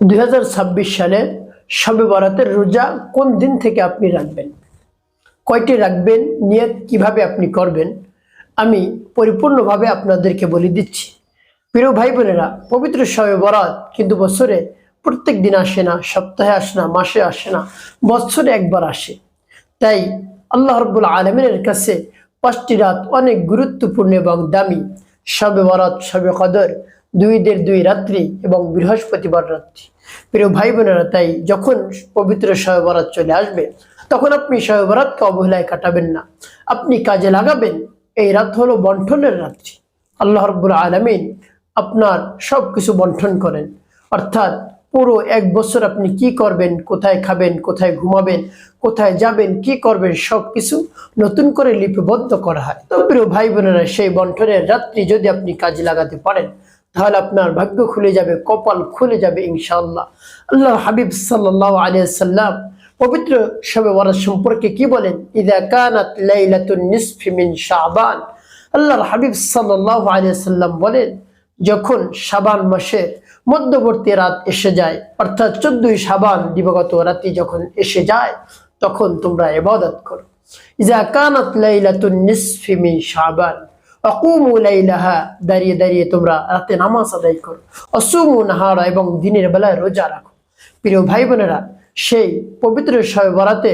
2026 সালে শবে বরাতের রোজা কোন দিন থেকে আপনি রাখবেন, কয়টি রাখবেন, নিয়ত কিভাবে আপনি করবেন, আমি পরিপূর্ণভাবে আপনাদেরকে বলে দিচ্ছি। প্রিয় ভাই বোনেরা, পবিত্র শবে বরাত কিন্তু বছরে প্রত্যেক দিন আসে না, সপ্তাহে আসে না, মাসে আসে না, বছরে একবার আসে। তাই আল্লাহ রাব্বুল আলামিনের কাছে 5টি রাত অনেক গুরুত্বপূর্ণ এবং দামি। শবে বরাত, শবে কদর, 2 রাত্রি এবং বৃহস্পতিবার রাত্রি। প্রিয় ভাই বোনেরা, তাই যখন পবিত্র শবে বরাত চলে আসবে তখন আপনি শবে বরাতকে অবহেলায় কাটাবেন না, আপনি কাজে লাগাবেন। এই রাত হলো বন্টনের রাত্রি। আল্লাহ রাব্বুল আলামিন আপনার সবকিছু বন্টন করেন, অর্থাৎ পুরো এক বছর আপনি কি করবেন, কোথায় খাবেন, কোথায় ঘুমাবেন, কোথায় যাবেন, কি করবেন, সবকিছু নতুন করে লিপিবদ্ধ করা হয়। তো প্রিয় ভাই বোনেরা, সেই বন্টনের রাত্রি যদি আপনি কাজে লাগাতে পারেন তাহলে আপনার ভাগ্য খুলে যাবে, কপাল খুলে যাবে ইনশাআল্লাহ। আল্লাহ হাবিব সাল্লাল্লাহু আলাইহি সাল্লাম পবিত্র শবে বরাত সম্পর্কে কি বলেন? ইযা কানাত লাইলাতুন নিসফি মিন শাবান, আল্লাহর হাবিব সাল্লাল্লাহু আলাইহি সাল্লাম বলেন, যখন শাবান মাসের মধ্যবর্তী রাত এসে যায়, অর্থাৎ 14ই শাবান দিবাগত রাতি যখন এসে যায়, তখন তোমরা ইবাদত করো। ইযা কানাত লাইলাতুন নিসফি মিন শাবান আকুমু লাইলাহা, দাঁড়িয়ে দাঁড়িয়ে তোমরা রাতে নামাজ আদায় করো। আসুমু নাহারা, এবং দিনের বেলায় রোজা রাখো। প্রিয় ভাই বোনেরা, সেই পবিত্র শবে বরাতে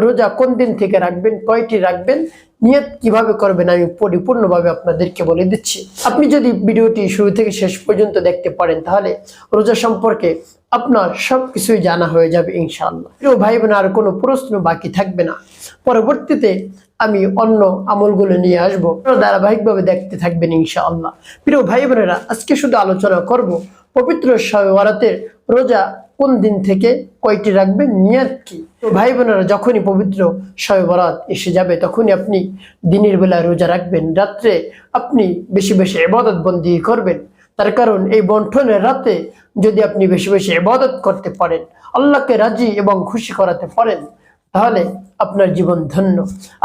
রোজা কোন দিন থেকে রাখবেন, কয়টি রাখবেন, নিয়ত কিভাবে করবেন, আমি পরিপূর্ণভাবে আপনাদেরকে বলে দিচ্ছি। আপনি যদি ভিডিওটি শুরু থেকে শেষ পর্যন্ত দেখতে পারেন তাহলে রোজা সম্পর্কে আপনার সবকিছুই জানা হয়ে যাবে ইনশাআল্লাহ। প্রিয় ভাই বোন, আর কোনো প্রশ্ন বাকি থাকবে না। পরবর্তীতে আমি অন্য আমলগুলো নিয়ে আসবো, ধারাবাহিকভাবে দেখতে থাকবেন ইনশাআল্লাহ। প্রিয় ভাই বোনেরা, আজকে শুধু আলোচনা করব পবিত্র শবে বরাতের রোজা কোন দিন থেকে কয়টি রাখবেন, নিয়ত কি। তো ভাই বোনেরা, যখনই পবিত্র শবে বরাত এসে যাবে তখনই আপনি দিনের বেলায় রোজা রাখবেন, রাত্রে আপনি বেশি বেশি ইবাদত বন্দি করবেন। তার কারণ এই বন্টনের রাতে যদি আপনি বেশি বেশি ইবাদত করতে পারেন, আল্লাহকে রাজি এবং খুশি করাতে পারেন, তাহলে আপনার জীবন ধন্য,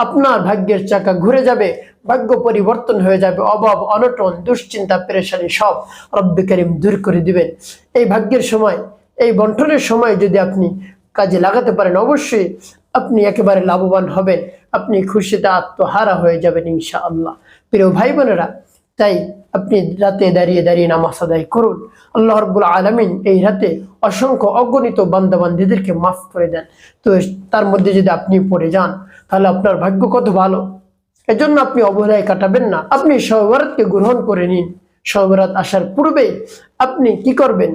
আপনার ভাগ্যের চাকা ঘুরে যাবে, ভাগ্য পরিবর্তন হয়ে যাবে, অভাব অনটন দুশ্চিন্তা পেরেশানি সব রব্বে কারীম দূর করে দিবেন। এই ভাগ্যের সময়, এই বন্টনের সময় যদি আপনি কাজে লাগাতে পারেন, অবশ্যই আপনি একেবারে লাভবান হবেন, আপনি খুশিতে আত্মহারা হয়ে যাবেন ইনশাআল্লাহ। প্রিয় ভাই বোনেরা, তাই আপনি রাতে দাঁড়িয়ে দাঁড়িয়ে নামাজ আদায় করুন। আল্লাহ রাব্বুল আলামিন এই রাতে অসংখ্য অগণিত বান্দাবান্দিদেরকে মাফ করে দেন। তো তার মধ্যে যদি আপনি পড়ে যান তাহলে আপনার ভাগ্য কত ভালো। এজন্য আপনি অবহেলায় কাটাবেন না, আপনি শবে বরাতকে গ্রহণ করে নিন। শবে বরাত আসার পূর্বে আপনি কি করবেন,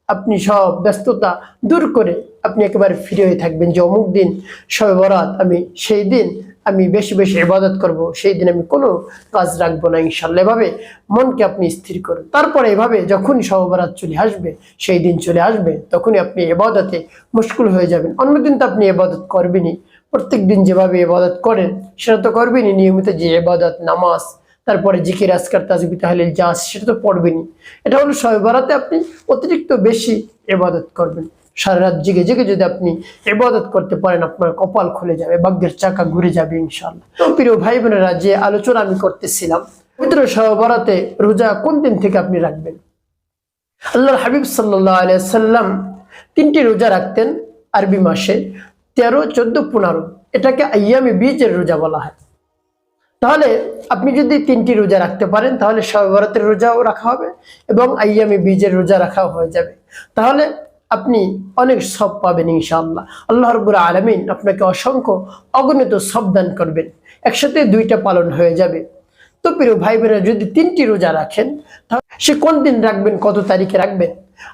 আপনি সব ব্যস্ততা দূর করে আপনি একেবারে ফ্রি হয়ে থাকবেন যে অমুক দিন শবে বরাত, আমি সেই দিন আমি বেশি বেশি ইবাদত করব, সেই দিন আমি কোনো কাজ রাখবো না ইনশাআল্লাহ। এভাবে মনকে আপনি স্থির করুন। তারপরে এভাবে যখনই শবে বরাত চলে আসবে, সেই দিন চলে আসবে, তখনই আপনি ইবাদতে মুশকুল হয়ে যাবেন। অন্যদিন তো আপনি ইবাদত করবেনই, প্রত্যেক দিন যেভাবে ইবাদত করেন সেটা তো করবেনই, নিয়মিত যে ইবাদত, নামাজ, তারপরে জিকির আজকার তাসবিহ তাহলিল যা আছে সেটা তো পড়বেনই। এটা হলো শবে বরাতে আপনি অতিরিক্ত বেশি ইবাদত করবেন। সারা রাত জেগে জেগে যদি আপনি ইবাদত করতে পারেন, আপনার কপাল খুলে যাবে, ভাগ্যের চাকা ঘুরে যাবে ইনশাআল্লাহ। তো প্রিয় ভাই বোনেরা, যে আলোচনা আমি করতেছিলাম পবিত্র শবে বরাতে রোজা কোন দিন থেকে আপনি রাখবেন, আল্লাহর হাবিব সাল্লাল্লাহু আলাইহি সাল্লাম 3টি রোজা রাখতেন আরবি মাসে, 13, 14, 15। এটাকে আইয়ামে বীজের রোজা বলা হয়। তাহলে আপনি যদি 3টি রোজা রাখতে পারেন তাহলে শবে বরাতের রোজাও রাখা হবে এবং আইয়ামে বীজের রোজা রাখাও হয়ে যাবে। তাহলে আপনি অনেক সওয়াব পাবেন ইনশাআল্লাহ। আল্লাহ রাব্বুল আলামিন আপনাকে অসংখ্য অগণিত সওয়াব দান করবেন, একসাথে 2টা পালন হয়ে যাবে। তো প্রিয় ভাই বোনেরা, যদি 3টি রোজা রাখেন তাহলে সে কোন দিন রাখবেন, কত তারিখে রাখবেন।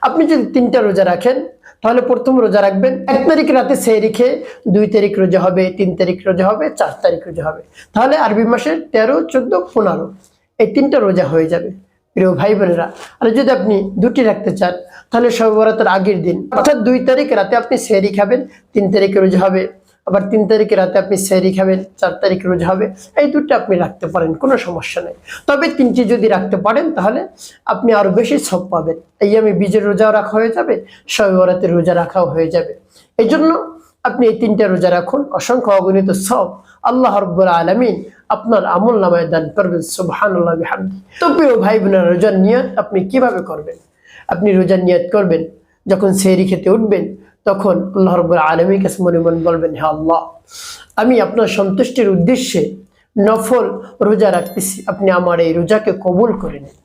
আপনি যদি 3টা রোজা রাখেন তাহলে প্রথম রোজা রাখবেন 1 তারিখ রাতে সেহরি খেয়ে, 2 তারিখ রোজা হবে, 3 তারিখ রোজা হবে, 4 তারিখ রোজা হবে। তাহলে আরবি মাসের 13, 14, 15 এই 3টা রোজা হয়ে যাবে প্রিয় ভাই বোনেরা। আর যদি আপনি 2টি রাখতে চান তাহলে শবে বরাতের আগের দিন, অর্থাৎ 2 তারিখ রাতে আপনি সেহরি খাবেন, 3 তারিখে রোজা হবে, আবার 3 তারিখে রাতে আপনি সেহরি খাবেন, 4 তারিখে রোজা হবে। এই 2টা আপনি রাখতে পারেন, কোনো সমস্যা নেই। তবে 3টি যদি রাখতে পারেন তাহলে আপনি আরো বেশি সওয়াব পাবেন। আইয়ামে বীজের রোজাও রাখা হয়ে যাবে, শবে বরাতের রোজা রাখাও হয়ে যাবে। এই জন্য আপনি এই 3টা রোজা রাখুন, অসংখ্য অগণিত সওয়াব আল্লাহ রাব্বুল আলামিন আপনার আমল নামায় দান করবেন। সুবহানাল্লাহ বিহামদি। তো প্রিয় ভাই বোনেরা, রোজার নিয়ত আপনি কিভাবে করবেন? আপনি রোজার নিয়ত করবেন যখন সেহরি খেতে উঠবেন তখন আল্লাহ রাব্বুল আলামিনের কাছে মনে মনে বলবেন, হে আল্লাহ, আমি আপনার সন্তুষ্টির উদ্দেশ্যে নফল রোজা রাখতেছি, আপনি আমার এই রোজাকে কবুল করে নিন।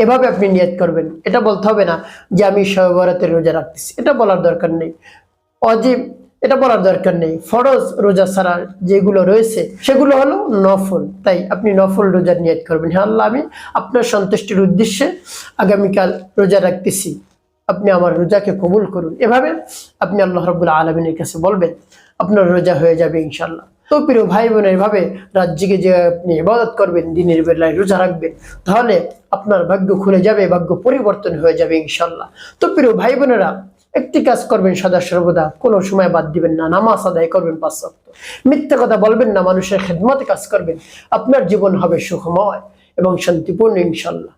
এভাবে আপনি নিয়ত করবেন। এটা বলতে হবে না যে আমি শবে বরাতের রোজা রাখতেছি, এটা বলার দরকার নেই। অজীব, এটা বলার দরকার নেই। ফরজ রোজা ছাড়া যেগুলো রয়েছে সেগুলো হলো নফল, তাই আপনি নফল রোজার নিয়ত করবেন। হ্যাঁ আল্লাহ, আমি আপনার সন্তুষ্টির উদ্দেশ্যে আগামীকাল রোজা রাখতেছি, আপনি আমার রোজাকে কবুল করুন। এভাবে আপনি আল্লাহ রাব্বুল আলামিনের কাছে বলবেন, আপনার রোজা হয়ে যাবে ইনশাল্লাহ। তো প্রিয় ভাই বোন, এভাবে রাত জেগে যে আপনি ইবাদত করবেন, দিনের বেলায় রোজা রাখবেন, তাহলে আপনার ভাগ্য খুলে যাবে, ভাগ্য পরিবর্তন হয়ে যাবে ইনশাল্লাহ। তো প্রিয় ভাই বোনেরা, একটি কাজ করবেন সদা সর্বদা, কোনো সময় বাদ দিবেন না, নামাজ আদায় করবেন 5 ওয়াক্ত। মিথ্যা কথা বলবেন না, মানুষের খেদমতে কাজ করবেন, আপনার জীবন হবে সুখময় এবং শান্তিপূর্ণ ইনশাল্লাহ।